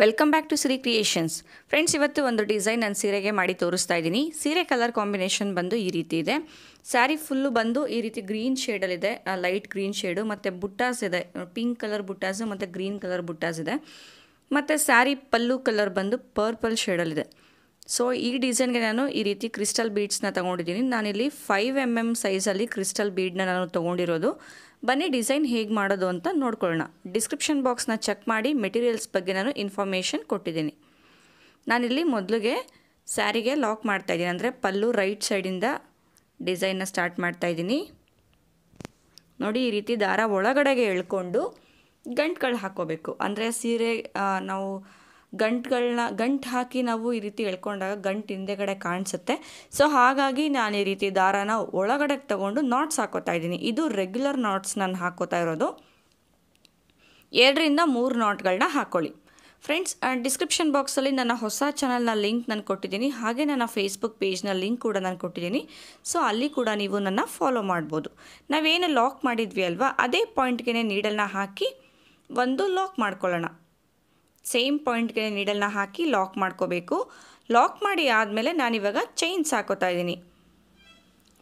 Welcome back to Siri Creations. Friends, ಇವತ್ತು ಒಂದು design ನಾನು ಸೀರೆಗೆ ಮಾಡಿ ತೋರಿಸ್ತಾ ಇದ್ದೀನಿ. ಸೀರೆ ಕಲರ್ ಕಾಂಬಿನೇಷನ್ ಬಂದು ಈ ರೀತಿ ಇದೆ. ಸ್ಯಾರಿ ಫುಲ್ಲು ಬಂದು ಈ ರೀತಿ ಗ್ರೀನ್ ಶೇಡಲ್ಲಿದೆ, ಲೈಟ್ ಗ್ರೀನ್ ಶೇಡು, ಮತ್ತು ಬುಟ್ಟಾಸ್ ಇದೆ, ಪಿಂಕ್ ಕಲರ್ ಬುಟ್ಟಾಸು ಮತ್ತು ಗ್ರೀನ್ ಕಲರ್ ಬುಟ್ಟಾಸ್ ಇದೆ. ಮತ್ತು ಸ್ಯಾರಿ ಪಲ್ಲು ಕಲರ್ ಬಂದು ಪರ್ಪಲ್ ಶೇಡಲ್ಲಿದೆ. ಸೊ ಈ ಡಿಸೈನ್ಗೆ ನಾನು ಈ ರೀತಿ ಕ್ರಿಸ್ಟಲ್ ಬೀಡ್ಸ್ನ ತೊಗೊಂಡಿದ್ದೀನಿ. ನಾನಿಲ್ಲಿ 5mm ಸೈಜಲ್ಲಿ ಕ್ರಿಸ್ಟಲ್ ಬೀಡ್ನ ನಾನು ತೊಗೊಂಡಿರೋದು. ಬನ್ನಿ ಡಿಸೈನ್ ಹೇಗೆ ಮಾಡೋದು ಅಂತ ನೋಡ್ಕೊಳ್ಳೋಣ. ಡಿಸ್ಕ್ರಿಪ್ಷನ್ ಬಾಕ್ಸ್ನ ಚೆಕ್ ಮಾಡಿ ಮೆಟೀರಿಯಲ್ಸ್ ಬಗ್ಗೆ ನಾನು ಇನ್ಫಾರ್ಮೇಷನ್ ಕೊಟ್ಟಿದ್ದೀನಿ. ನಾನಿಲ್ಲಿ ಮೊದಲಿಗೆ ಸ್ಯಾರಿಗೆ ಲಾಕ್ ಮಾಡ್ತಾಯಿದ್ದೀನಿ, ಅಂದರೆ ಪಲ್ಲು ರೈಟ್ ಸೈಡಿಂದ ಡಿಸೈನ್ನ ಸ್ಟಾರ್ಟ್ ಮಾಡ್ತಾಯಿದ್ದೀನಿ. ನೋಡಿ, ಈ ರೀತಿ ದಾರ ಒಳಗಡೆಗೆ ಎಳ್ಕೊಂಡು ಗಂಟುಗಳು ಹಾಕ್ಕೋಬೇಕು. ಅಂದರೆ ಸೀರೆ ನಾವು ಗಂಟು ಹಾಕಿ ನಾವು ಈ ರೀತಿ ಎಳ್ಕೊಂಡಾಗ ಗಂಟು ಹಿಂದೆಗಡೆ ಕಾಣಿಸುತ್ತೆ. ಸೊ ಹಾಗಾಗಿ ನಾನು ಈ ರೀತಿ ದಾರಾನ ಒಳಗಡೆಗೆ ತಗೊಂಡು ನಾಟ್ಸ್ ಹಾಕೋತಾ ಇದ್ದೀನಿ. ಇದು ರೆಗ್ಯುಲರ್ ನಾಟ್ಸ್ ನಾನು ಹಾಕೋತಾ ಇರೋದು. 2 ರಿಂದ 3 ನಾಟ್ಗಳನ್ನ ಹಾಕ್ಕೊಳ್ಳಿ. ಫ್ರೆಂಡ್ಸ್, ಡಿಸ್ಕ್ರಿಪ್ಷನ್ ಬಾಕ್ಸಲ್ಲಿ ನನ್ನ ಹೊಸ ಚಾನಲ್ನ ಲಿಂಕ್ ನಾನು ಕೊಟ್ಟಿದ್ದೀನಿ. ಹಾಗೆ ನನ್ನ ಫೇಸ್ಬುಕ್ ಪೇಜ್ನ ಲಿಂಕ್ ಕೂಡ ನಾನು ಕೊಟ್ಟಿದ್ದೀನಿ. ಸೊ ಅಲ್ಲಿ ಕೂಡ ನೀವು ನನ್ನ ಫಾಲೋ ಮಾಡ್ಬೋದು. ನಾವೇನು ಲಾಕ್ ಮಾಡಿದ್ವಿ ಅಲ್ವಾ, ಅದೇ ಪಾಯಿಂಟ್ಗೆ ನೀಡಲ್ನ ಹಾಕಿ ಒಂದು ಲಾಕ್ ಮಾಡ್ಕೊಳ್ಳೋಣ. ಸೇಮ್ ಪಾಯಿಂಟ್ಗೆ ನೀಡಲ್ನ ಹಾಕಿ ಲಾಕ್ ಮಾಡ್ಕೋಬೇಕು. ಲಾಕ್ ಮಾಡಿ ಆದಮೇಲೆ ನಾನಿವಾಗ ಚೈನ್ಸ್ ಹಾಕೋತಾ ಇದ್ದೀನಿ.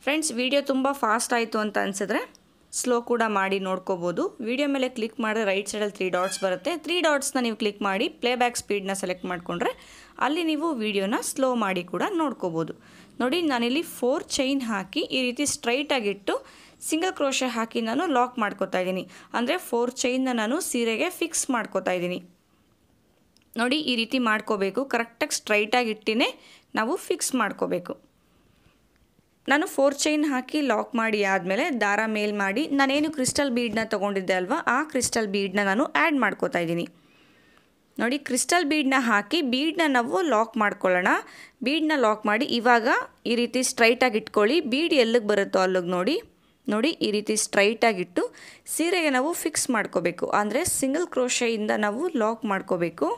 ಫ್ರೆಂಡ್ಸ್, ವಿಡಿಯೋ ತುಂಬ ಫಾಸ್ಟ್ ಆಯಿತು ಅಂತ ಅನಿಸಿದ್ರೆ ಸ್ಲೋ ಕೂಡ ಮಾಡಿ ನೋಡ್ಕೋಬೋದು. ವಿಡಿಯೋ ಮೇಲೆ ಕ್ಲಿಕ್ ಮಾಡಿದ್ರೆ ರೈಟ್ ಸೈಡಲ್ಲಿ 3 ಡಾಟ್ಸ್ ಬರುತ್ತೆ. 3 ಡಾಟ್ಸ್ನ ನೀವು ಕ್ಲಿಕ್ ಮಾಡಿ ಪ್ಲೇಬ್ಯಾಕ್ ಸ್ಪೀಡ್ನ ಸೆಲೆಕ್ಟ್ ಮಾಡಿಕೊಂಡ್ರೆ ಅಲ್ಲಿ ನೀವು ವಿಡಿಯೋನ ಸ್ಲೋ ಮಾಡಿ ಕೂಡ ನೋಡ್ಕೋಬೋದು. ನೋಡಿ, ನಾನಿಲ್ಲಿ 4 ಚೈನ್ ಹಾಕಿ ಈ ರೀತಿ ಸ್ಟ್ರೈಟಾಗಿಟ್ಟು ಸಿಂಗಲ್ ಕ್ರೋಶೆ ಹಾಕಿ ನಾನು ಲಾಕ್ ಮಾಡ್ಕೋತಾ ಇದ್ದೀನಿ. ಅಂದರೆ 4 ಚೈನ್ನ ನಾನು ಸೀರೆಗೆ ಫಿಕ್ಸ್ ಮಾಡ್ಕೋತಾ ಇದ್ದೀನಿ. ನೋಡಿ, ಈ ರೀತಿ ಮಾಡ್ಕೋಬೇಕು. ಕರೆಕ್ಟಾಗಿ ಸ್ಟ್ರೈಟಾಗಿ ಇಟ್ಟಿನೇ ನಾವು ಫಿಕ್ಸ್ ಮಾಡ್ಕೋಬೇಕು. ನಾನು 4 ಚೈನ್ ಹಾಕಿ ಲಾಕ್ ಮಾಡಿ ಆದಮೇಲೆ ದಾರ ಮೇಲ್ ಮಾಡಿ ನಾನೇನು ಕ್ರಿಸ್ಟಲ್ ಬೀಡನ್ನ ತೊಗೊಂಡಿದ್ದೆ ಅಲ್ವಾ, ಆ ಕ್ರಿಸ್ಟಲ್ ಬೀಡನ್ನ ನಾನು ಆ್ಯಡ್ ಮಾಡ್ಕೋತಾ ಇದ್ದೀನಿ. ನೋಡಿ, ಕ್ರಿಸ್ಟಲ್ ಬೀಡನ್ನ ಹಾಕಿ ಬೀಡನ್ನ ನಾವು ಲಾಕ್ ಮಾಡ್ಕೊಳ್ಳೋಣ. ಬೀಡನ್ನ ಲಾಕ್ ಮಾಡಿ ಇವಾಗ ಈ ರೀತಿ ಸ್ಟ್ರೈಟಾಗಿ ಇಟ್ಕೊಳ್ಳಿ. ಬೀಡ್ ಎಲ್ಲಿಗೆ ಬರುತ್ತೋ ಅಲ್ಲಿಗೆ ನೋಡಿ ಈ ರೀತಿ ಸ್ಟ್ರೈಟಾಗಿಟ್ಟು ಸೀರೆಗೆ ನಾವು ಫಿಕ್ಸ್ ಮಾಡ್ಕೋಬೇಕು. ಅಂದರೆ ಸಿಂಗಲ್ ಕ್ರೋಶೆಯಿಂದ ನಾವು ಲಾಕ್ ಮಾಡ್ಕೋಬೇಕು.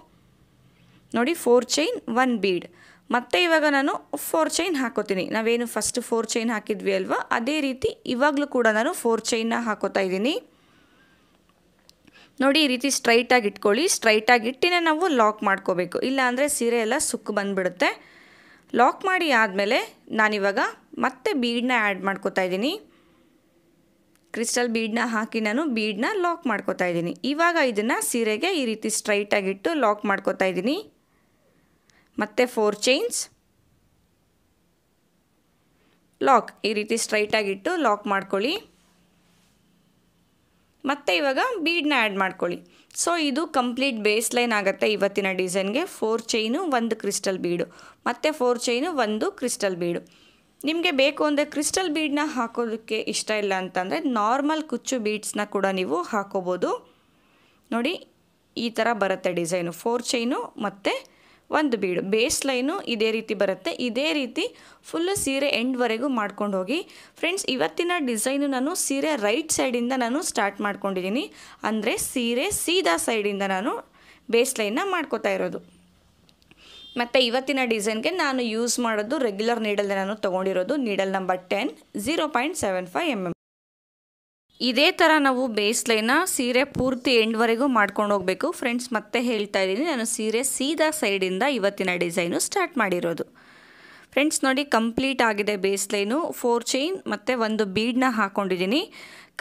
ನೋಡಿ, 4 ಚೈನ್ 1 ಬೀಡ್. ಮತ್ತು ಇವಾಗ ನಾನು 4 ಚೈನ್ ಹಾಕೋತೀನಿ. ನಾವೇನು ಫಸ್ಟ್ 4 ಚೈನ್ ಹಾಕಿದ್ವಿ ಅಲ್ವಾ, ಅದೇ ರೀತಿ ಇವಾಗಲೂ ಕೂಡ ನಾನು 4 ಚೈನ್ನ ಹಾಕೋತಾ ಇದ್ದೀನಿ. ನೋಡಿ, ಈ ರೀತಿ ಸ್ಟ್ರೈಟಾಗಿ ಇಟ್ಕೊಳ್ಳಿ. ಸ್ಟ್ರೈಟಾಗಿ ಇಟ್ಟಿನೇ ನಾವು ಲಾಕ್ ಮಾಡ್ಕೋಬೇಕು, ಇಲ್ಲ ಅಂದರೆ ಸೀರೆ ಎಲ್ಲ ಸುಕ್ಕು ಬಂದುಬಿಡುತ್ತೆ. ಲಾಕ್ ಮಾಡಿ ಆದಮೇಲೆ ನಾನಿವಾಗ ಮತ್ತೆ ಬೀಡನ್ನ ಆ್ಯಡ್ ಮಾಡ್ಕೋತಾ ಇದ್ದೀನಿ. ಕ್ರಿಸ್ಟಲ್ ಬೀಡನ್ನ ಹಾಕಿ ನಾನು ಬೀಡನ್ನ ಲಾಕ್ ಮಾಡ್ಕೋತಾ ಇದ್ದೀನಿ. ಇವಾಗ ಇದನ್ನು ಸೀರೆಗೆ ಈ ರೀತಿ ಸ್ಟ್ರೈಟಾಗಿಟ್ಟು ಲಾಕ್ ಮಾಡ್ಕೋತಾ ಇದ್ದೀನಿ. ಮತ್ತು 4 ಚೈನ್ಸ್ ಲಾಕ್, ಈ ರೀತಿ ಸ್ಟ್ರೈಟಾಗಿಟ್ಟು ಲಾಕ್ ಮಾಡ್ಕೊಳ್ಳಿ. ಮತ್ತು ಇವಾಗ ಬೀಡನ್ನ ಆ್ಯಡ್ ಮಾಡ್ಕೊಳ್ಳಿ. ಸೊ ಇದು ಕಂಪ್ಲೀಟ್ ಬೇಸ್ ಲೈನ್ ಆಗುತ್ತೆ ಇವತ್ತಿನ ಡಿಸೈನ್ಗೆ. 4 ಚೈನು 1 ಕ್ರಿಸ್ಟಲ್ ಬೀಡು, ಮತ್ತು 4 ಚೈನು 1 ಕ್ರಿಸ್ಟಲ್ ಬೀಡು. ನಿಮಗೆ ಬೇಕು ಅಂದರೆ ಕ್ರಿಸ್ಟಲ್ ಬೀಡನ್ನ ಹಾಕೋದಕ್ಕೆ ಇಷ್ಟ ಇಲ್ಲ ಅಂತಂದರೆ ನಾರ್ಮಲ್ ಕುಚ್ಚು ಬೀಡ್ಸ್ನ ಕೂಡ ನೀವು ಹಾಕೋಬೋದು. ನೋಡಿ, ಈ ಥರ ಬರುತ್ತೆ ಡಿಸೈನು. 4 ಚೈನು ಮತ್ತು 1 ಬೀಡು, ಬೇಸ್ ಲೈನು ಇದೇ ರೀತಿ ಬರುತ್ತೆ. ಇದೇ ರೀತಿ ಫುಲ್ಲು ಸೀರೆ ಎಂಡ್ವರೆಗೂ ಮಾಡ್ಕೊಂಡು ಹೋಗಿ. ಫ್ರೆಂಡ್ಸ್, ಇವತ್ತಿನ ಡಿಸೈನು ನಾನು ಸೀರೆ ರೈಟ್ ಸೈಡಿಂದ ನಾನು ಸ್ಟಾರ್ಟ್ ಮಾಡ್ಕೊಂಡಿದ್ದೀನಿ. ಅಂದರೆ ಸೀರೆ ಸೀದಾ ಸೈಡಿಂದ ನಾನು ಬೇಸ್ ಲೈನ್ನ ಮಾಡ್ಕೋತಾ ಇರೋದು. ಮತ್ತು ಇವತ್ತಿನ ಡಿಸೈನ್ಗೆ ನಾನು ಯೂಸ್ ಮಾಡೋದು ರೆಗ್ಯುಲರ್ ನೀಡಲ್ನ ನಾನು ತೊಗೊಂಡಿರೋದು. Needle number 10 0.75 mm. ಇದೇ ಥರ ನಾವು ಬೇಸ್ ಲೈನ್ನ ಸೀರೆ ಪೂರ್ತಿ ಎಂಡ್ವರೆಗೂ ಮಾಡ್ಕೊಂಡು ಹೋಗಬೇಕು. ಫ್ರೆಂಡ್ಸ್, ಮತ್ತೆ ಹೇಳ್ತಾ ಇದ್ದೀನಿ, ನಾನು ಸೀರೆ ಸೀದಾ ಸೈಡಿಂದ ಇವತ್ತಿನ ಡಿಸೈನು ಸ್ಟಾರ್ಟ್ ಮಾಡಿರೋದು. ಫ್ರೆಂಡ್ಸ್, ನೋಡಿ, ಕಂಪ್ಲೀಟ್ ಆಗಿದೆ ಬೇಸ್ ಲೈನು. 4 ಚೈನ್ ಮತ್ತು 1 ಬೀಡನ್ನ ಹಾಕ್ಕೊಂಡಿದ್ದೀನಿ.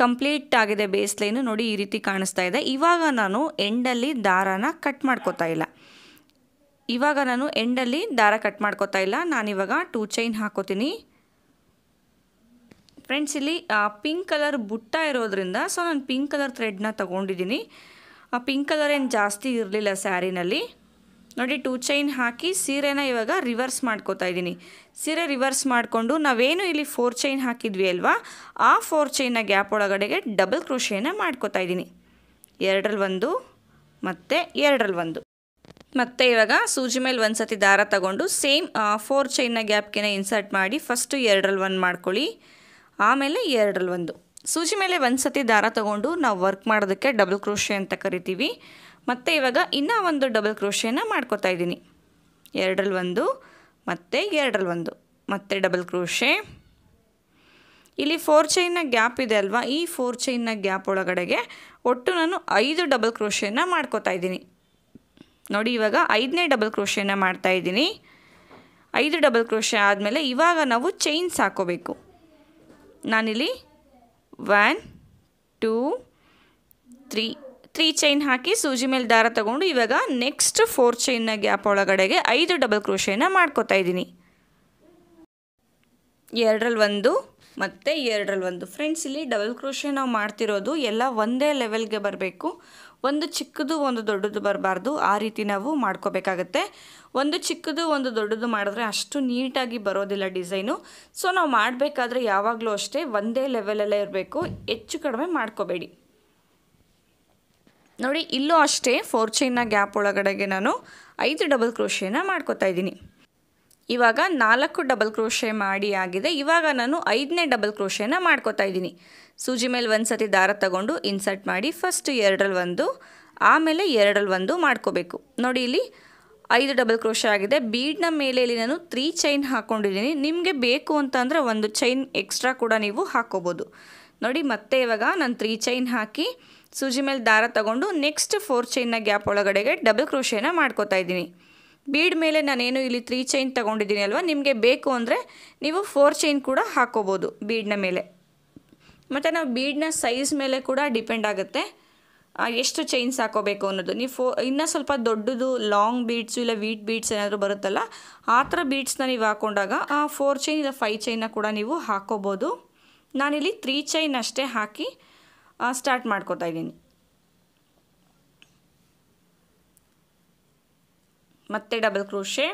ಕಂಪ್ಲೀಟ್ ಆಗಿದೆ ಬೇಸ್ ಲೈನು. ನೋಡಿ, ಈ ರೀತಿ ಕಾಣಿಸ್ತಾ ಇದೆ. ಇವಾಗ ನಾನು ಎಂಡಲ್ಲಿ ದಾರಾನ ಕಟ್ ಮಾಡ್ಕೋತಾ ಇಲ್ಲ. ನಾನಿವಾಗ 2 ಚೈನ್ ಹಾಕೋತೀನಿ. ಫ್ರೆಂಡ್ಸ್, ಇಲ್ಲಿ ಪಿಂಕ್ ಕಲರ್ ಬುಟ್ಟ ಇರೋದ್ರಿಂದ ಸೊ ನಾನು ಪಿಂಕ್ ಕಲರ್ ಥ್ರೆಡ್ನ ತೊಗೊಂಡಿದ್ದೀನಿ. ಆ ಪಿಂಕ್ ಕಲರ್ ಏನು ಜಾಸ್ತಿ ಇರಲಿಲ್ಲ ಸ್ಯಾರಿನಲ್ಲಿ. ನೋಡಿ, 2 ಚೈನ್ ಹಾಕಿ ಸೀರೆನ ಇವಾಗ ರಿವರ್ಸ್ ಮಾಡ್ಕೋತಾ ಇದ್ದೀನಿ. ಸೀರೆ ರಿವರ್ಸ್ ಮಾಡಿಕೊಂಡು ನಾವೇನು ಇಲ್ಲಿ 4 ಚೈನ್ ಹಾಕಿದ್ವಿ ಅಲ್ವಾ, ಆ 4 ಚೈನ್ನ ಗ್ಯಾಪ್ ಒಳಗಡೆಗೆ ಡಬಲ್ ಕ್ರೋಶೇನ ಮಾಡ್ಕೋತಾ ಇದ್ದೀನಿ. 2ರಲ್ಲಿ 1 ಮತ್ತು 2ರಲ್ಲಿ 1. ಮತ್ತು ಇವಾಗ ಸೂಜಿ ಮೇಲೆ ಒಂದು ಸತಿ ದಾರ ತಗೊಂಡು ಸೇಮ್ 4 ಚೈನ್ನ ಗ್ಯಾಪ್ಗೆ ಇನ್ಸರ್ಟ್ ಮಾಡಿ ಫಸ್ಟು 2ರಲ್ಲಿ 1 ಮಾಡ್ಕೊಳ್ಳಿ, ಆಮೇಲೆ 2ರಲ್ಲಿ 1. ಸೂಜಿ ಮೇಲೆ ಒಂದು ಸತಿ ದಾರ ತಗೊಂಡು ನಾವು ವರ್ಕ್ ಮಾಡೋದಕ್ಕೆ ಡಬಲ್ ಕ್ರೋಶೆ ಅಂತ ಕರಿತೀವಿ. ಮತ್ತು ಇವಾಗ ಇನ್ನೂ ಒಂದು ಡಬಲ್ ಕ್ರೋಶೆನ ಮಾಡ್ಕೋತಾ ಇದ್ದೀನಿ. 2ರಲ್ಲಿ 1 ಮತ್ತು 2ರಲ್ಲಿ 1 ಮತ್ತು ಡಬಲ್ ಕ್ರೋಶೆ. ಇಲ್ಲಿ 4 ಚೈನ್ನ ಗ್ಯಾಪ್ ಇದೆ ಅಲ್ವಾ, ಈ 4 ಚೈನ್ನ ಗ್ಯಾಪ್ ಒಳಗಡೆಗೆ ಒಟ್ಟು ನಾನು 5 ಡಬಲ್ ಕ್ರೋಶೆನ ಮಾಡ್ಕೋತಾ ಇದ್ದೀನಿ. ನೋಡಿ ಇವಾಗ 5ನೇ ಡಬಲ್ ಕ್ರೋಶೆನ ಮಾಡ್ತಾ ಇದ್ದೀನಿ. 5 ಡಬಲ್ ಕ್ರೋಶೆ ಆದಮೇಲೆ ಇವಾಗ ನಾವು ಚೈನ್ಸ್ ಹಾಕೋಬೇಕು. ನಾನಿಲ್ಲಿ 1 2 3 ಚೈನ್ ಹಾಕಿ ಸೂಜಿ ಮೇಲೆ ದಾರ ತಗೊಂಡು ಇವಾಗ ನೆಕ್ಸ್ಟ್ 4 ಚೈನ್ನ ಗ್ಯಾಪ್ ಒಳಗಡೆಗೆ 5 ಡಬಲ್ ಕ್ರೋಶೆನ ಮಾಡ್ಕೋತಾ ಇದ್ದೀನಿ. 2ರಲ್ಲಿ 1 ಮತ್ತು 2ರಲ್ಲಿ 1. ಫ್ರೆಂಡ್ಸ್, ಇಲ್ಲಿ ಡಬಲ್ ಕ್ರೋಶೆ ನಾವು ಮಾಡ್ತಿರೋದು ಎಲ್ಲ ಒಂದೇ ಲೆವೆಲ್ಗೆ ಬರಬೇಕು. ಒಂದು ಚಿಕ್ಕದು ಒಂದು ದೊಡ್ಡದು ಬರಬಾರ್ದು. ಆ ರೀತಿ ನಾವು ಮಾಡ್ಕೋಬೇಕಾಗತ್ತೆ. ಒಂದು ಚಿಕ್ಕದು ಒಂದು ದೊಡ್ಡದು ಮಾಡಿದ್ರೆ ಅಷ್ಟು ನೀಟಾಗಿ ಬರೋದಿಲ್ಲ ಡಿಸೈನು. ಸೊ ನಾವು ಮಾಡಬೇಕಾದ್ರೆ ಯಾವಾಗಲೂ ಅಷ್ಟೇ ಒಂದೇ ಲೆವೆಲಲ್ಲೇ ಇರಬೇಕು, ಹೆಚ್ಚು ಕಡಿಮೆ ಮಾಡ್ಕೋಬೇಡಿ. ನೋಡಿ ಇಲ್ಲೂ ಅಷ್ಟೇ 4 ಚೈನ್ನ ಗ್ಯಾಪ್ ಒಳಗಡೆಗೆ ನಾನು 5 ಡಬಲ್ ಕ್ರೋಶೆನ ಮಾಡ್ಕೋತಾ ಇದ್ದೀನಿ. ಇವಾಗ 4 ಡಬಲ್ ಕ್ರೋಶೆ ಮಾಡಿ ಆಗಿದೆ. ಇವಾಗ ನಾನು 5ನೇ ಡಬಲ್ ಕ್ರೋಶೆನ ಮಾಡ್ಕೋತಾ ಇದ್ದೀನಿ. ಸೂಜಿ ಮೇಲೆ ಒಂದು ಸತಿ ದಾರ ತಗೊಂಡು ಇನ್ಸರ್ಟ್ ಮಾಡಿ ಫಸ್ಟ್ 2ರಲ್ಲಿ 1 ಆಮೇಲೆ 2ರಲ್ಲಿ 1 ಮಾಡ್ಕೋಬೇಕು. ನೋಡಿ ಇಲ್ಲಿ 5 ಡಬಲ್ ಕ್ರೋಶೆ ಆಗಿದೆ. ಬೀಡ್ನ ಮೇಲೆ ಇಲ್ಲಿ ನಾನು 3 ಚೈನ್ ಹಾಕ್ಕೊಂಡಿದ್ದೀನಿ. ನಿಮಗೆ ಬೇಕು ಅಂತಂದರೆ ಒಂದು ಚೈನ್ ಎಕ್ಸ್ಟ್ರಾ ಕೂಡ ನೀವು ಹಾಕ್ಕೋಬೋದು. ನೋಡಿ ಮತ್ತೆ ಇವಾಗ ನಾನು 3 ಚೈನ್ ಹಾಕಿ ಸೂಜಿ ಮೇಲೆ ದಾರ ತಗೊಂಡು ನೆಕ್ಸ್ಟ್ 4 ಚೈನ್ನ ಗ್ಯಾಪ್ ಒಳಗಡೆಗೆ ಡಬಲ್ ಕ್ರೋಶೆನ ಮಾಡ್ಕೋತಾ ಇದ್ದೀನಿ. ಬೀಡ್ ಮೇಲೆ ನಾನೇನು ಇಲ್ಲಿ 3 ಚೈನ್ ತೊಗೊಂಡಿದ್ದೀನಿ ಅಲ್ವಾ, ನಿಮಗೆ ಬೇಕು ಅಂದರೆ ನೀವು 4 ಚೈನ್ ಕೂಡ ಹಾಕ್ಕೋಬೋದು ಬೀಡ್ನ ಮೇಲೆ. ಮತ್ತು ನಾವು ಬೀಡ್ನ ಸೈಜ್ ಮೇಲೆ ಕೂಡ ಡಿಪೆಂಡ್ ಆಗುತ್ತೆ ಎಷ್ಟು ಚೈನ್ಸ್ ಹಾಕೋಬೇಕು ಅನ್ನೋದು. ನೀವು ಇನ್ನೂ ಸ್ವಲ್ಪ ದೊಡ್ಡದು ಲಾಂಗ್ ಬೀಡ್ಸು ಇಲ್ಲ ವೀಟ್ ಬೀಡ್ಸ್ ಏನಾದರೂ ಬರುತ್ತಲ್ಲ, ಆ ಥರ ಬೀಡ್ಸ್ನ ನೀವು ಹಾಕ್ಕೊಂಡಾಗ 4 ಚೈನ್ ಇಲ್ಲ 5 ಚೈನ್ನ ಕೂಡ ನೀವು ಹಾಕ್ಕೋಬೋದು. ನಾನಿಲ್ಲಿ 3 ಚೈನ್ ಅಷ್ಟೇ ಹಾಕಿ ಸ್ಟಾರ್ಟ್ ಮಾಡ್ಕೋತಾ ಇದ್ದೀನಿ. ಮತ್ತೆ ಡಬಲ್ ಕ್ರೋಶೆ.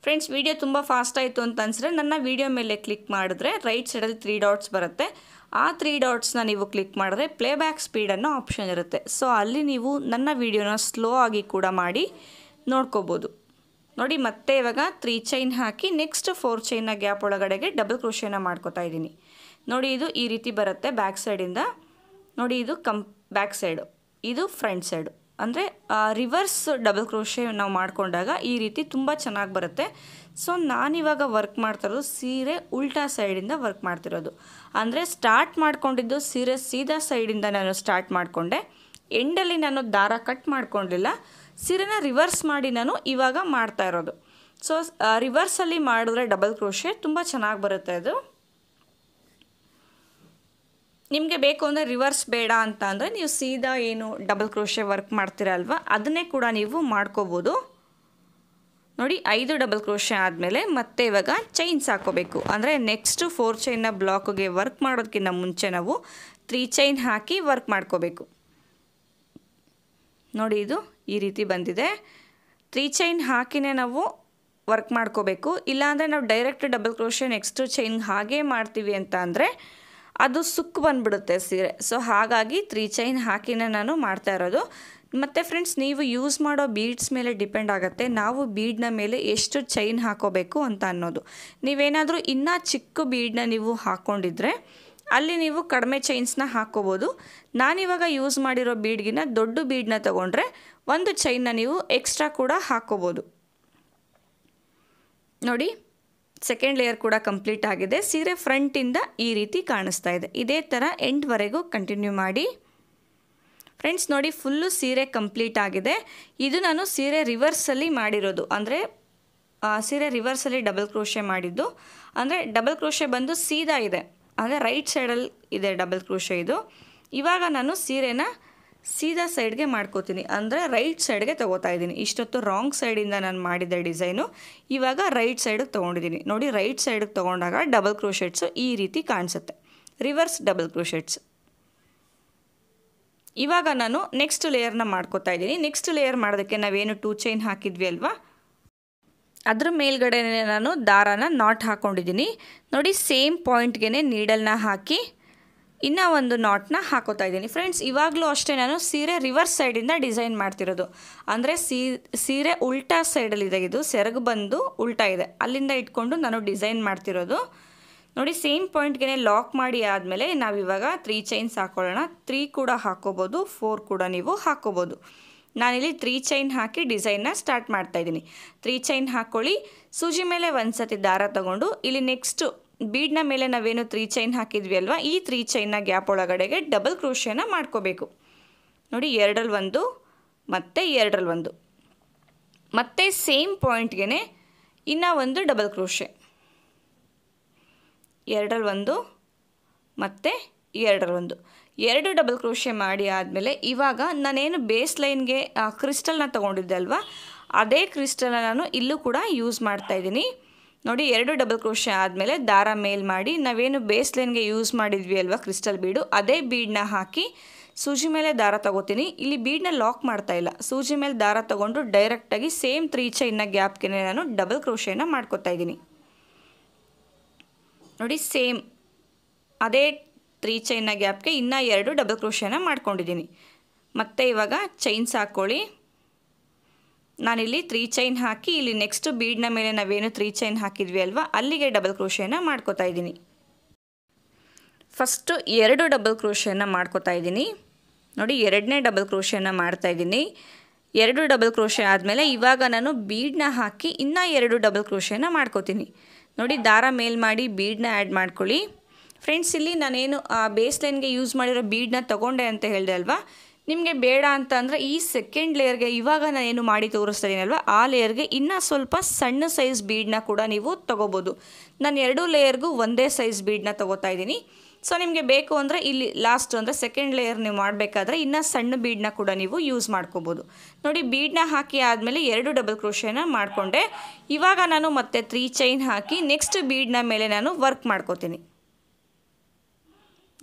ಫ್ರೆಂಡ್ಸ್, ವಿಡಿಯೋ ತುಂಬ ಫಾಸ್ಟ್ ಆಯಿತು ಅಂತ ಅನಿಸಿದ್ರೆ ನನ್ನ ವಿಡಿಯೋ ಮೇಲೆ ಕ್ಲಿಕ್ ಮಾಡಿದ್ರೆ ರೈಟ್ ಸೈಡಲ್ಲಿ 3 ಡಾಟ್ಸ್ ಬರುತ್ತೆ. ಆ 3 ಡಾಟ್ಸ್ನ ನೀವು ಕ್ಲಿಕ್ ಮಾಡಿದ್ರೆ ಪ್ಲೇಬ್ಯಾಕ್ ಸ್ಪೀಡ್ ಅನ್ನೋ ಆಪ್ಷನ್ ಇರುತ್ತೆ. ಸೊ ಅಲ್ಲಿ ನೀವು ನನ್ನ ವಿಡಿಯೋನ ಸ್ಲೋ ಆಗಿ ಕೂಡ ಮಾಡಿ ನೋಡ್ಕೋಬೋದು. ನೋಡಿ ಮತ್ತೆ ಇವಾಗ 3 ಚೈನ್ ಹಾಕಿ ನೆಕ್ಸ್ಟ್ 4 ಚೈನ್ನ ಗ್ಯಾಪ್ ಒಳಗಡೆಗೆ ಡಬಲ್ ಕ್ರೋಶೆನ ಮಾಡ್ಕೋತಾ ಇದ್ದೀನಿ. ನೋಡಿ ಇದು ಈ ರೀತಿ ಬರುತ್ತೆ ಬ್ಯಾಕ್ ಸೈಡಿಂದ. ನೋಡಿ ಇದು ಬ್ಯಾಕ್ ಸೈಡು, ಇದು ಫ್ರಂಟ್ ಸೈಡು. ಅಂದರೆ ರಿವರ್ಸ್ ಡಬಲ್ ಕ್ರೋಶೆ ನಾವು ಮಾಡಿಕೊಂಡಾಗ ಈ ರೀತಿ ತುಂಬ ಚೆನ್ನಾಗಿ ಬರುತ್ತೆ. ಸೊ ನಾನಿವಾಗ ವರ್ಕ್ ಮಾಡ್ತಿರೋದು ಸೀರೆ ಉಲ್ಟಾ ಸೈಡಿಂದ ವರ್ಕ್ ಮಾಡ್ತಿರೋದು. ಅಂದರೆ ಸ್ಟಾರ್ಟ್ ಮಾಡ್ಕೊಂಡಿದ್ದು ಸೀರೆ ಸೀದಾ ಸೈಡಿಂದ ನಾನು ಸ್ಟಾರ್ಟ್ ಮಾಡಿಕೊಂಡೆ. ಎಂಡಲ್ಲಿ ನಾನು ದಾರ ಕಟ್ ಮಾಡ್ಕೊಂಡಿಲ್ಲ, ಸೀರೆನ ರಿವರ್ಸ್ ಮಾಡಿ ನಾನು ಇವಾಗ ಮಾಡ್ತಾ ಇರೋದು. ಸೊ ರಿವರ್ಸಲ್ಲಿ ಮಾಡಿದ್ರೆ ಡಬಲ್ ಕ್ರೋಶೆ ತುಂಬ ಚೆನ್ನಾಗಿ ಬರುತ್ತೆ ಅದು. ನಿಮಗೆ ಬೇಕು ಅಂದರೆ ರಿವರ್ಸ್ ಬೇಡ ಅಂತ ಅಂದರೆ ನೀವು ಸೀದಾ ಏನು ಡಬಲ್ ಕ್ರೋಶೆ ವರ್ಕ್ ಮಾಡ್ತೀರಲ್ವ ಅದನ್ನೇ ಕೂಡ ನೀವು ಮಾಡ್ಕೋಬೋದು. ನೋಡಿ 5 ಡಬಲ್ ಕ್ರೋಶೆ ಆದಮೇಲೆ ಮತ್ತೆ ಇವಾಗ ಚೈನ್ಸ್ ಹಾಕೋಬೇಕು. ಅಂದರೆ ನೆಕ್ಸ್ಟ್ 4 ಚೈನ್ನ ಬ್ಲಾಕ್ಗೆ ವರ್ಕ್ ಮಾಡೋದಕ್ಕಿಂತ ಮುಂಚೆ ನಾವು 3 ಚೈನ್ ಹಾಕಿ ವರ್ಕ್ ಮಾಡ್ಕೋಬೇಕು. ನೋಡಿ ಇದು ಈ ರೀತಿ ಬಂದಿದೆ. 3 ಚೈನ್ ಹಾಕಿನೇ ನಾವು ವರ್ಕ್ ಮಾಡ್ಕೋಬೇಕು. ಇಲ್ಲಾಂದರೆ ನಾವು direct double crochet next chain ಹಾಗೇ ಮಾಡ್ತೀವಿ ಅಂತ ಅಂದರೆ ಅದು ಸುಕ್ಕು ಬಂದುಬಿಡುತ್ತೆ ಸೀರೆ. ಸೊ ಹಾಗಾಗಿ 3 ಚೈನ್ ಹಾಕಿನೇ ನಾನು ಮಾಡ್ತಾ ಇರೋದು. ಮತ್ತು ಫ್ರೆಂಡ್ಸ್, ನೀವು ಯೂಸ್ ಮಾಡೋ ಬೀಡ್ಸ್ ಮೇಲೆ ಡಿಪೆಂಡ್ ಆಗುತ್ತೆ ನಾವು ಬೀಡ್ನ ಮೇಲೆ ಎಷ್ಟು ಚೈನ್ ಹಾಕೋಬೇಕು ಅಂತ ಅನ್ನೋದು. ನೀವೇನಾದರೂ ಇನ್ನೂ ಚಿಕ್ಕ ಬೀಡನ್ನ ನೀವು ಹಾಕ್ಕೊಂಡಿದ್ರೆ ಅಲ್ಲಿ ನೀವು ಕಡಿಮೆ ಚೈನ್ಸ್ನ ಹಾಕ್ಕೋಬೋದು. ನಾನಿವಾಗ ಯೂಸ್ ಮಾಡಿರೋ ಬೀಡ್ಗಿನ್ನ ದೊಡ್ಡ ಬೀಡನ್ನ ತೊಗೊಂಡ್ರೆ ಒಂದು ಚೈನ್ನ ನೀವು ಎಕ್ಸ್ಟ್ರಾ ಕೂಡ ಹಾಕ್ಕೋಬೋದು. ನೋಡಿ ಸೆಕೆಂಡ್ ಲೇಯರ್ ಕೂಡ ಕಂಪ್ಲೀಟ್ ಆಗಿದೆ. ಸೀರೆ ಫ್ರಂಟಿಂದ ಈ ರೀತಿ ಕಾಣಿಸ್ತಾ ಇದೆ. ಇದೇ ಥರ ಎಂಡ್ವರೆಗೂ ಕಂಟಿನ್ಯೂ ಮಾಡಿ. ಫ್ರೆಂಡ್ಸ್ ನೋಡಿ ಫುಲ್ಲು ಸೀರೆ ಕಂಪ್ಲೀಟ್ ಆಗಿದೆ. ಇದು ನಾನು ಸೀರೆ ರಿವರ್ಸಲ್ಲಿ ಮಾಡಿರೋದು. ಅಂದರೆ ಸೀರೆ ರಿವರ್ಸಲ್ಲಿ ಡಬಲ್ ಕ್ರೋಶೆ ಮಾಡಿದ್ದು. ಅಂದರೆ ಡಬಲ್ ಕ್ರೋಶೆ ಬಂದು ಸೀದಾ ಇದೆ, ಅಂದರೆ ರೈಟ್ ಸೈಡಲ್ಲಿ ಇದೆ ಡಬಲ್ ಕ್ರೋಶೆ ಇದು. ಇವಾಗ ನಾನು ಸೀರೆನ ಸೀದಾ ಸೈಡ್ಗೆ ಮಾಡ್ಕೋತೀನಿ, ಅಂದರೆ ರೈಟ್ ಸೈಡ್ಗೆ ತೊಗೋತಾ ಇದ್ದೀನಿ. ಇಷ್ಟೊತ್ತು ರಾಂಗ್ ಸೈಡಿಂದ ನಾನು ಮಾಡಿದ್ದೆ ಡಿಸೈನು, ಇವಾಗ ರೈಟ್ ಸೈಡಿಗೆ ತೊಗೊಂಡಿದ್ದೀನಿ. ನೋಡಿ ರೈಟ್ ಸೈಡಿಗೆ ತೊಗೊಂಡಾಗ ಡಬಲ್ ಕ್ರೋಶೆಟ್ಸು ಈ ರೀತಿ ಕಾಣಿಸುತ್ತೆ, ರಿವರ್ಸ್ ಡಬಲ್ ಕ್ರೋಶೆಟ್ಸ್. ಇವಾಗ ನಾನು ನೆಕ್ಸ್ಟ್ ಲೇಯರ್ನ ಮಾಡ್ಕೋತಾ ಇದ್ದೀನಿ. ನೆಕ್ಸ್ಟ್ ಲೇಯರ್ ಮಾಡೋದಕ್ಕೆ ನಾವೇನು 2 ಚೈನ್ ಹಾಕಿದ್ವಿ ಅಲ್ವಾ, ಅದ್ರ ಮೇಲ್ಗಡೆ ನಾನು ದಾರಾನ ನಾಟ್ ಹಾಕ್ಕೊಂಡಿದ್ದೀನಿ. ನೋಡಿ ಸೇಮ್ ಪಾಯಿಂಟ್ಗೆ ನೀಡಲ್ನ ಹಾಕಿ ಇನ್ನೂ ಒಂದು ನಾಟ್ನ ಹಾಕೋತಾ ಇದ್ದೀನಿ. ಫ್ರೆಂಡ್ಸ್, ಇವಾಗಲೂ ಅಷ್ಟೇ ನಾನು ಸೀರೆ ರಿವರ್ಸ್ ಸೈಡಿಂದ ಡಿಸೈನ್ ಮಾಡ್ತಿರೋದು. ಅಂದರೆ ಸೀರೆ ಉಲ್ಟಾ ಸೈಡಲ್ಲಿದೆ, ಇದು ಸೆರಗು ಬಂದು ಉಲ್ಟಾ ಇದೆ, ಅಲ್ಲಿಂದ ಇಟ್ಕೊಂಡು ನಾನು ಡಿಸೈನ್ ಮಾಡ್ತಿರೋದು. ನೋಡಿ ಸೇಮ್ ಪಾಯಿಂಟ್ಗೆ ಲಾಕ್ ಮಾಡಿ ಆದಮೇಲೆ ನಾವಿವಾಗ 3 ಚೈನ್ಸ್ ಹಾಕ್ಕೊಳ್ಳೋಣ. 3 ಕೂಡ ಹಾಕ್ಕೋಬೋದು, 4 ಕೂಡ ನೀವು ಹಾಕ್ಕೋಬೋದು. ನಾನಿಲ್ಲಿ 3 ಚೈನ್ ಹಾಕಿ ಡಿಸೈನ್ನ ಸ್ಟಾರ್ಟ್ ಮಾಡ್ತಾಯಿದ್ದೀನಿ. 3 ಚೈನ್ ಹಾಕ್ಕೊಳ್ಳಿ. ಸೂಜಿ ಮೇಲೆ ಒಂದು ಸತಿ ದಾರ ತಗೊಂಡು ಇಲ್ಲಿ ನೆಕ್ಸ್ಟು ಬೀಡ್ನ ಮೇಲೆ ನಾವೇನು 3 ಚೈನ್ ಹಾಕಿದ್ವಿ ಅಲ್ವಾ, ಈ 3 ಚೈನ್ನ ಗ್ಯಾಪ್ ಒಳಗಡೆಗೆ ಡಬಲ್ ಕ್ರೋಶೆನ ಮಾಡ್ಕೋಬೇಕು. ನೋಡಿ 2ರಲ್ಲಿ 1 ಮತ್ತು 2ರಲ್ಲಿ 1. ಮತ್ತು ಸೇಮ್ ಪಾಯಿಂಟ್ಗೆ ಇನ್ನೂ ಒಂದು ಡಬಲ್ ಕ್ರೋಶೆ, ಎರಡರಲ್ಲಿ ಒಂದು ಮತ್ತು ಎರಡರಲ್ಲಿ ಒಂದು, ಎರಡು ಡಬಲ್ ಕ್ರೋಶೆ ಮಾಡಿ ಆದಮೇಲೆ ಇವಾಗ ನಾನೇನು ಬೇಸ್ ಲೈನ್ಗೆ ಕ್ರಿಸ್ಟಲ್ನ ತೊಗೊಂಡಿದ್ದೆ ಅಲ್ವಾ, ಅದೇ ಕ್ರಿಸ್ಟಲ್ನ ನಾನು ಇಲ್ಲೂ ಕೂಡ ಯೂಸ್ ಮಾಡ್ತಾಯಿದ್ದೀನಿ. ನೋಡಿ, ಎರಡು ಡಬಲ್ ಕ್ರೋಶೆ ಆದಮೇಲೆ ದಾರ ಮೇಲ್ ಮಾಡಿ ನಾವೇನು ಬೇಸ್ ಲೈನ್ಗೆ ಯೂಸ್ ಮಾಡಿದ್ವಿ ಅಲ್ವಾ ಕ್ರಿಸ್ಟಲ್ ಬೀಡು, ಅದೇ ಬೀಡನ್ನ ಹಾಕಿ ಸೂಜಿ ಮೇಲೆ ದಾರ ತಗೋತೀನಿ. ಇಲ್ಲಿ ಬೀಡನ್ನ ಲಾಕ್ ಮಾಡ್ತಾಯಿಲ್ಲ, ಸೂಜಿ ಮೇಲೆ ದಾರ ತೊಗೊಂಡು ಡೈರೆಕ್ಟಾಗಿ ಸೇಮ್ 3 ಚೈನ್ನ ಗ್ಯಾಪ್ಗೆ ನಾನು ಡಬಲ್ ಕ್ರೋಶೆನ ಮಾಡ್ಕೊತಾ ಇದ್ದೀನಿ. ನೋಡಿ, ಸೇಮ್ ಅದೇ 3 ಚೈನ್ನ ಗ್ಯಾಪ್ಗೆ ಇನ್ನೂ 2 ಡಬಲ್ ಕ್ರೋಶೆನ ಮಾಡ್ಕೊಂಡಿದ್ದೀನಿ. ಮತ್ತು ಇವಾಗ ಚೈನ್ಸ್ ಹಾಕ್ಕೊಳ್ಳಿ. ನಾನಿಲ್ಲಿ 3 ಚೈನ್ ಹಾಕಿ ಇಲ್ಲಿ ನೆಕ್ಸ್ಟ್ ಬೀಡ್ನ ಮೇಲೆ ನಾವೇನು 3 ಚೈನ್ ಹಾಕಿದ್ವಿ ಅಲ್ವಾ, ಅಲ್ಲಿಗೆ ಡಬಲ್ ಕ್ರೋಶೆನ ಮಾಡ್ಕೊತಾ ಇದ್ದೀನಿ. ಫಸ್ಟು 2 ಡಬಲ್ ಕ್ರೋಶೆನ ಮಾಡ್ಕೊತಾ ಇದ್ದೀನಿ. ನೋಡಿ, ಎರಡನೇ ಡಬಲ್ ಕ್ರೋಶೆನ ಮಾಡ್ತಾಯಿದ್ದೀನಿ. 2 ಡಬಲ್ ಕ್ರೋಶೆ ಆದಮೇಲೆ ಇವಾಗ ನಾನು ಬೀಡನ್ನ ಹಾಕಿ ಇನ್ನೂ 2 ಡಬಲ್ ಕ್ರೋಶೆನ ಮಾಡ್ಕೋತೀನಿ. ನೋಡಿ, ದಾರ ಮೇಲ್ ಮಾಡಿ ಬೀಡನ್ನ ಆ್ಯಡ್ ಮಾಡ್ಕೊಳ್ಳಿ. ಫ್ರೆಂಡ್ಸ್, ಇಲ್ಲಿ ನಾನೇನು ಬೇಸ್ ಲೈನ್ಗೆ ಯೂಸ್ ಮಾಡಿರೋ ಬೀಡನ್ನ ತೊಗೊಂಡೆ ಅಂತ ಹೇಳಿದೆ ಅಲ್ವಾ, ನಿಮಗೆ ಬೇಡ ಅಂತ ಅಂದರೆ ಈ ಸೆಕೆಂಡ್ ಲೇಯರ್ಗೆ ಇವಾಗ ನಾನೇನು ಮಾಡಿ ತೋರಿಸ್ತಾ ಇದ್ದೀನಲ್ವ, ಆ ಲೇಯರ್ಗೆ ಇನ್ನೂ ಸ್ವಲ್ಪ ಸಣ್ಣ ಸೈಜ್ ಬೀಡನ್ನ ಕೂಡ ನೀವು ತೊಗೋಬೋದು. ನಾನು 2 ಲೇಯರ್ಗೂ ಒಂದೇ ಸೈಜ್ ಬೀಡನ್ನ ತೊಗೋತಾ ಇದ್ದೀನಿ. ಸೊ ನಿಮಗೆ ಬೇಕು ಅಂದರೆ ಇಲ್ಲಿ ಲಾಸ್ಟ್ ಅಂದರೆ ಸೆಕೆಂಡ್ ಲೇಯರ್ ನೀವು ಮಾಡಬೇಕಾದ್ರೆ ಇನ್ನೂ ಸಣ್ಣ ಬೀಡನ್ನ ಕೂಡ ನೀವು ಯೂಸ್ ಮಾಡ್ಕೋಬೋದು. ನೋಡಿ, ಬೀಡನ್ನ ಹಾಕಿ ಆದಮೇಲೆ 2 ಡಬಲ್ ಕ್ರೋಶೆನ ಮಾಡಿಕೊಂಡೆ. ಇವಾಗ ನಾನು ಮತ್ತೆ 3 ಚೈನ್ ಹಾಕಿ ನೆಕ್ಸ್ಟ್ ಬೀಡನ್ನ ಮೇಲೆ ನಾನು ವರ್ಕ್ ಮಾಡ್ಕೋತೀನಿ.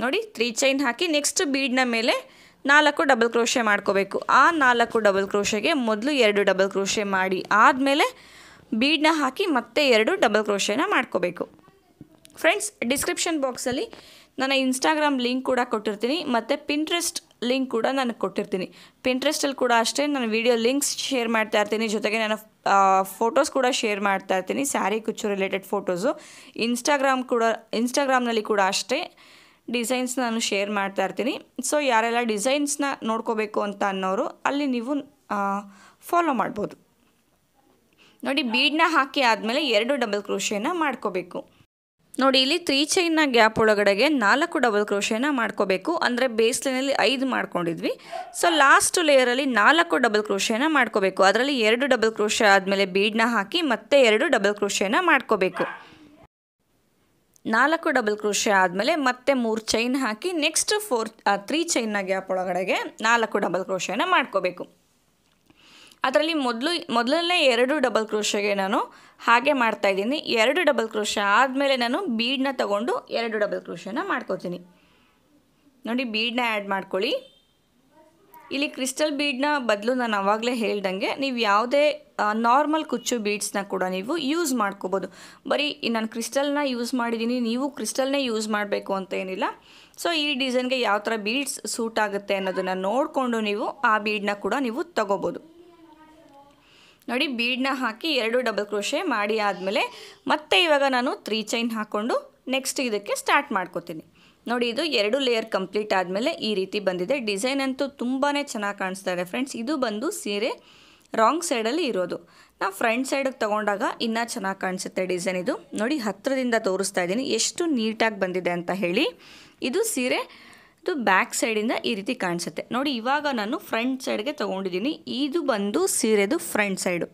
ನೋಡಿ, 3 ಚೈನ್ ಹಾಕಿ ನೆಕ್ಸ್ಟ್ ಬೀಡನ್ನ ಮೇಲೆ 4 ಡಬಲ್ ಕ್ರೋಶೆ ಮಾಡ್ಕೋಬೇಕು. ಆ 4 ಡಬಲ್ ಕ್ರೋಶೆಗೆ ಮೊದಲು 2 ಡಬಲ್ ಕ್ರೋಶೆ ಮಾಡಿ ಆದಮೇಲೆ ಬೀಡನ್ನ ಹಾಕಿ ಮತ್ತೆ 2 ಡಬಲ್ ಕ್ರೋಶೆನ ಮಾಡ್ಕೋಬೇಕು. ಫ್ರೆಂಡ್ಸ್, ಡಿಸ್ಕ್ರಿಪ್ಷನ್ ಬಾಕ್ಸಲ್ಲಿ ನಾನು ಇನ್ಸ್ಟಾಗ್ರಾಮ್ ಲಿಂಕ್ ಕೂಡ ಕೊಟ್ಟಿರ್ತೀನಿ ಮತ್ತು ಪಿಂಟ್ರೆಸ್ಟ್ ಲಿಂಕ್ ಕೂಡ ನಾನು ಕೊಟ್ಟಿರ್ತೀನಿ. ಪಿಂಟ್ರೆಸ್ಟಲ್ಲಿ ಕೂಡ ಅಷ್ಟೇ ನಾನು ವೀಡಿಯೋ ಲಿಂಕ್ಸ್ ಶೇರ್ ಮಾಡ್ತಾ ಇರ್ತೀನಿ, ಜೊತೆಗೆ ನಾನು ಫೋಟೋಸ್ ಕೂಡ ಶೇರ್ ಮಾಡ್ತಾ ಇರ್ತೀನಿ, ಸ್ಯಾರಿ ಕುಚ್ಚು ರಿಲೇಟೆಡ್ ಫೋಟೋಸು. ಇನ್ಸ್ಟಾಗ್ರಾಮ್ನಲ್ಲಿ ಕೂಡ ಅಷ್ಟೇ ಡಿಸೈನ್ಸ್ನ ನಾನು ಶೇರ್ ಮಾಡ್ತಾ ಇರ್ತೀನಿ. ಸೊ ಯಾರೆಲ್ಲ ಡಿಸೈನ್ಸ್ನ ನೋಡ್ಕೋಬೇಕು ಅಂತ ಅನ್ನೋರು ಅಲ್ಲಿ ನೀವು ಫಾಲೋ ಮಾಡ್ಬೋದು. ನೋಡಿ, ಬೀಡನ್ನ ಹಾಕಿ ಆದಮೇಲೆ 2 ಡಬಲ್ ಕ್ರೋಶೆನ ಮಾಡ್ಕೋಬೇಕು. ನೋಡಿ, ಇಲ್ಲಿ 3 ಚೈನ್ನ ಗ್ಯಾಪ್ ಒಳಗಡೆಗೆ 4 ಡಬಲ್ ಕ್ರೋಶೆನ ಮಾಡ್ಕೋಬೇಕು. ಅಂದರೆ ಬೇಸ್ ಲೈನಲ್ಲಿ 5 ಮಾಡ್ಕೊಂಡಿದ್ವಿ. ಸೊ ಲಾಸ್ಟ್ ಲೇಯರಲ್ಲಿ 4 ಡಬಲ್ ಕ್ರೋಶೆನ ಮಾಡ್ಕೋಬೇಕು. ಅದರಲ್ಲಿ 2 ಡಬಲ್ ಕ್ರೋಶೆ ಆದಮೇಲೆ ಬೀಡನ್ನ ಹಾಕಿ ಮತ್ತೆ 2 ಡಬಲ್ ಕ್ರೋಶೆನ ಮಾಡ್ಕೋಬೇಕು. 4 ಡಬಲ್ ಕ್ರೋಶೆ ಆದಮೇಲೆ ಮತ್ತೆ 3 ಚೈನ್ ಹಾಕಿ ನೆಕ್ಸ್ಟ್ 3 ಚೈನ್ನ ಗ್ಯಾಪ್ ಒಳಗಡೆಗೆ 4 ಡಬಲ್ ಕ್ರೋಶೆನ ಮಾಡ್ಕೋಬೇಕು. ಅದರಲ್ಲಿ ಮೊದಲನೇ 2 ಡಬಲ್ ಕ್ರೋಶೆಗೆ ನಾನು ಹಾಗೆ ಮಾಡ್ತಾಯಿದ್ದೀನಿ. 2 ಡಬಲ್ ಕ್ರೋಶೆ ಆದಮೇಲೆ ನಾನು ಬೀಡನ್ನ ತಗೊಂಡು 2 ಡಬಲ್ ಕ್ರೋಶೆನ ಮಾಡ್ಕೋತೀನಿ. ನೋಡಿ, ಬೀಡನ್ನ ಆ್ಯಡ್ ಮಾಡ್ಕೊಳ್ಳಿ. ಇಲ್ಲಿ ಕ್ರಿಸ್ಟಲ್ ಬೀಡನ್ನ ಬದಲು ನಾನು ಆವಾಗಲೇ ಹೇಳ್ದಂಗೆ ನೀವು ಯಾವುದೇ ನಾರ್ಮಲ್ ಕುಚ್ಚು ಬೀಡ್ಸ್ನ ಕೂಡ ನೀವು ಯೂಸ್ ಮಾಡ್ಕೋಬೋದು. ಬರೀ ನಾನು ಕ್ರಿಸ್ಟಲ್ನ ಯೂಸ್ ಮಾಡಿದ್ದೀನಿ, ನೀವು ಕ್ರಿಸ್ಟಲ್ನೇ ಯೂಸ್ ಮಾಡಬೇಕು ಅಂತ ಏನಿಲ್ಲ. ಸೊ ಈ ಡಿಸೈನ್ಗೆ ಯಾವ ಥರ ಬೀಡ್ಸ್ ಸೂಟ್ ಆಗುತ್ತೆ ಅನ್ನೋದನ್ನು ನೋಡಿಕೊಂಡು ನೀವು ಆ ಬೀಡನ್ನ ಕೂಡ ನೀವು ತಗೋಬೋದು. ನೋಡಿ, ಬೀಡನ್ನ ಹಾಕಿ 2 ಡಬಲ್ ಕ್ರೋಶೆ ಮಾಡಿ ಆದಮೇಲೆ ಮತ್ತೆ ಇವಾಗ ನಾನು 3 ಚೈನ್ ಹಾಕ್ಕೊಂಡು ನೆಕ್ಸ್ಟ್ ಇದಕ್ಕೆ ಸ್ಟಾರ್ಟ್ ಮಾಡ್ಕೋತೀನಿ. ನೋಡಿ, ಇದು 2 ಲೇಯರ್ ಕಂಪ್ಲೀಟ್ ಆದಮೇಲೆ ಈ ರೀತಿ ಬಂದಿದೆ. ಡಿಸೈನ್ ಅಂತೂ ತುಂಬಾ ಚೆನ್ನಾಗಿ ಕಾಣಿಸ್ತಾ ಇದೆ ಫ್ರೆಂಡ್ಸ್. ಇದು ಬಂದು ಸೀರೆ ರಾಂಗ್ ಸೈಡಲ್ಲಿ ಇರೋದು. ನಾವು ಫ್ರಂಟ್ ಸೈಡಿಗೆ ತೊಗೊಂಡಾಗ ಇನ್ನೂ ಚೆನ್ನಾಗಿ ಕಾಣಿಸುತ್ತೆ ಡಿಸೈನ್. ಇದು ನೋಡಿ, ಹತ್ತಿರದಿಂದ ತೋರಿಸ್ತಾ ಇದ್ದೀನಿ ಎಷ್ಟು ನೀಟಾಗಿ ಬಂದಿದೆ ಅಂತ ಹೇಳಿ. ಇದು ಸೀರೆ ಇದು ಬ್ಯಾಕ್ ಸೈಡಿಂದ ಈ ರೀತಿ ಕಾಣಿಸುತ್ತೆ. ನೋಡಿ, ಇವಾಗ ನಾನು ಫ್ರಂಟ್ ಸೈಡ್ಗೆ ತೊಗೊಂಡಿದ್ದೀನಿ. ಇದು ಬಂದು ಸೀರೆದು ಫ್ರಂಟ್ ಸೈಡು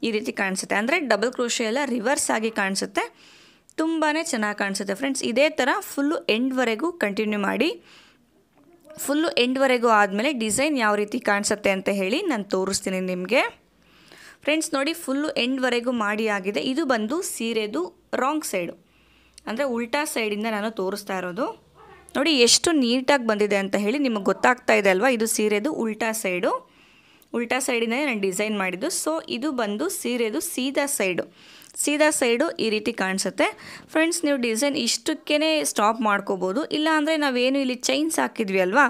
ಈ ರೀತಿ ಕಾಣಿಸುತ್ತೆ. ಅಂದರೆ ಡಬಲ್ ಕ್ರೋಶೆ ಎಲ್ಲ ರಿವರ್ಸ್ ಆಗಿ ಕಾಣಿಸುತ್ತೆ. ತುಂಬಾ ಚೆನ್ನಾಗಿ ಕಾಣಿಸುತ್ತೆ ಫ್ರೆಂಡ್ಸ್. ಇದೇ ಥರ ಫುಲ್ಲು ಎಂಡ್ವರೆಗೂ ಕಂಟಿನ್ಯೂ ಮಾಡಿ. ಫುಲ್ಲು ಎಂಡ್ವರೆಗೂ ಆದಮೇಲೆ ಡಿಸೈನ್ ಯಾವ ರೀತಿ ಕಾಣಿಸುತ್ತೆ ಅಂತ ಹೇಳಿ ನಾನು ತೋರಿಸ್ತೀನಿ ನಿಮಗೆ. ಫ್ರೆಂಡ್ಸ್, ನೋಡಿ, ಫುಲ್ಲು ಎಂಡ್ವರೆಗೂ ಮಾಡಿ ಆಗಿದೆ. ಇದು ಬಂದು ಸೀರೆದು ರಾಂಗ್ ಸೈಡು, ಅಂದರೆ ಉಲ್ಟಾ ಸೈಡಿಂದ ನಾನು ತೋರಿಸ್ತಾ ಇರೋದು. ನೋಡಿ, ಎಷ್ಟು ನೀಟಾಗಿ ಬಂದಿದೆ ಅಂತ ಹೇಳಿ ನಿಮಗೆ ಗೊತ್ತಾಗ್ತಾ ಇದೆ ಅಲ್ವಾ. ಇದು ಸೀರೆದು ಉಲ್ಟಾ ಸೈಡಿಂದ ನಾನು ಡಿಸೈನ್ ಮಾಡಿದ್ದು. ಸೊ ಇದು ಬಂದು ಸೀರೆದು ಸೀದಾ ಸೈಡು ಈ ರೀತಿ ಕಾಣಿಸುತ್ತೆ ಫ್ರೆಂಡ್ಸ್. ನೀವು ಡಿಸೈನ್ ಇಷ್ಟಕ್ಕೇ ಸ್ಟಾಪ್ ಮಾಡ್ಕೋಬೋದು. ಇಲ್ಲಾಂದರೆ ನಾವೇನು ಇಲ್ಲಿ ಚೈನ್ಸ್ ಹಾಕಿದ್ವಿ ಅಲ್ವಾ,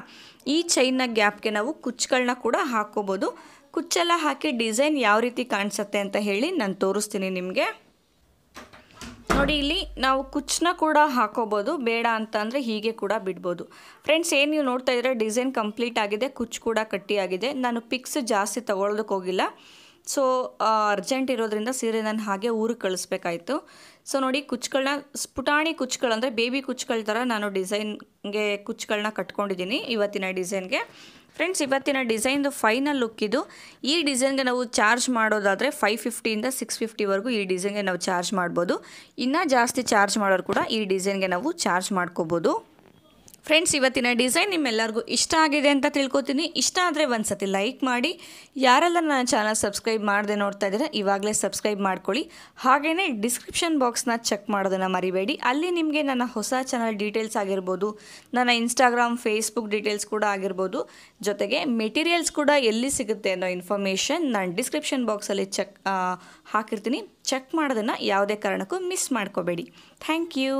ಈ ಚೈನ್ನ ಗ್ಯಾಪ್ಗೆ ನಾವು ಕುಚ್ಚುಗಳನ್ನ ಕೂಡ ಹಾಕ್ಕೋಬೋದು. ಕುಚ್ಚೆಲ್ಲ ಹಾಕಿ ಡಿಸೈನ್ ಯಾವ ರೀತಿ ಕಾಣಿಸುತ್ತೆ ಅಂತ ಹೇಳಿ ನಾನು ತೋರಿಸ್ತೀನಿ ನಿಮಗೆ. ನೋಡಿ, ಇಲ್ಲಿ ನಾವು ಕುಚ್ಚನ್ನ ಕೂಡ ಹಾಕೋಬೋದು, ಬೇಡ ಅಂತ ಅಂದರೆ ಹೀಗೆ ಕೂಡ ಬಿಡ್ಬೋದು. ಫ್ರೆಂಡ್ಸ್, ಏನು ನೀವು ನೋಡ್ತಾ ಇದ್ದೀರಾ, ಡಿಸೈನ್ ಕಂಪ್ಲೀಟ್ ಆಗಿದೆ, ಕುಚ್ಚು ಕೂಡ ಕಟ್ಟಿಯಾಗಿದೆ. ನಾನು ಪಿಕ್ಸ್ ಜಾಸ್ತಿ ತೊಗೊಳೋದಕ್ಕೆ ಹೋಗಿಲ್ಲ. ಸೊ ಅರ್ಜೆಂಟ್ ಇರೋದ್ರಿಂದ ಸೀರೆ ನಾನು ಹಾಗೆ ಊರಿಗೆ ಕಳಿಸ್ಬೇಕಾಯ್ತು. ಸೊ ನೋಡಿ, ಕುಚ್ಚುಗಳನ್ನ ಪುಟಾಣಿ ಕುಚ್ಚುಗಳು ಅಂದರೆ ಬೇಬಿ ಕುಚ್ಚುಗಳ ಥರ ನಾನು ಡಿಸೈನ್ಗೆ ಕುಚ್ಚುಗಳನ್ನ ಕಟ್ಕೊಂಡಿದ್ದೀನಿ ಇವತ್ತಿನ ಡಿಸೈನ್ಗೆ. ಫ್ರೆಂಡ್ಸ್, ಇವತ್ತಿನ ಡಿಸೈನ್ದು ಫೈನಲ್ ಲುಕ್ ಇದು. ಈ ಡಿಸೈನ್ಗೆ ನಾವು ಚಾರ್ಜ್ ಮಾಡೋದಾದರೆ 550ಇಂದ 650ವರೆಗೂ ಈ ಡಿಸೈನ್ಗೆ ನಾವು ಚಾರ್ಜ್ ಮಾಡ್ಬೋದು. ಇನ್ನೂ ಜಾಸ್ತಿ ಚಾರ್ಜ್ ಮಾಡೋರು ಕೂಡ ಈ ಡಿಸೈನ್ಗೆ ನಾವು ಚಾರ್ಜ್ ಮಾಡ್ಕೋಬೋದು. ಫ್ರೆಂಡ್ಸ್, ಇವತ್ತಿನ ಡಿಸೈನ್ ನಿಮ್ಮೆಲ್ಲರಿಗೂ ಇಷ್ಟ ಆಗಿದೆ ಅಂತ ತಿಳ್ಕೊತೀನಿ. ಇಷ್ಟ ಆದರೆ ಒಂದು ಸತಿ ಲೈಕ್ ಮಾಡಿ. ಯಾರೆಲ್ಲ ನನ್ನ ಚಾನಲ್ ಸಬ್ಸ್ಕ್ರೈಬ್ ಮಾಡದೆ ನೋಡ್ತಾ ಇದ್ದೀರಾ, ಇವಾಗಲೇ ಸಬ್ಸ್ಕ್ರೈಬ್ ಮಾಡ್ಕೊಳ್ಳಿ. ಹಾಗೆಯೇ ಡಿಸ್ಕ್ರಿಪ್ಷನ್ ಬಾಕ್ಸ್ನ ಚೆಕ್ ಮಾಡೋದನ್ನು ಮರಿಬೇಡಿ. ಅಲ್ಲಿ ನಿಮಗೆ ನನ್ನ ಹೊಸ ಚಾನಲ್ ಡೀಟೇಲ್ಸ್ ಆಗಿರ್ಬೋದು, ನನ್ನ ಇನ್ಸ್ಟಾಗ್ರಾಮ್, ಫೇಸ್ಬುಕ್ ಡೀಟೇಲ್ಸ್ ಕೂಡ ಆಗಿರ್ಬೋದು, ಜೊತೆಗೆ ಮೆಟೀರಿಯಲ್ಸ್ ಕೂಡ ಎಲ್ಲಿ ಸಿಗುತ್ತೆ ಅನ್ನೋ ಇನ್ಫಾರ್ಮೇಷನ್ ನಾನು ಡಿಸ್ಕ್ರಿಪ್ಷನ್ ಬಾಕ್ಸಲ್ಲಿ ಹಾಕಿರ್ತೀನಿ. ಚೆಕ್ ಮಾಡೋದನ್ನು ಯಾವುದೇ ಕಾರಣಕ್ಕೂ ಮಿಸ್ ಮಾಡ್ಕೋಬೇಡಿ. Thank you.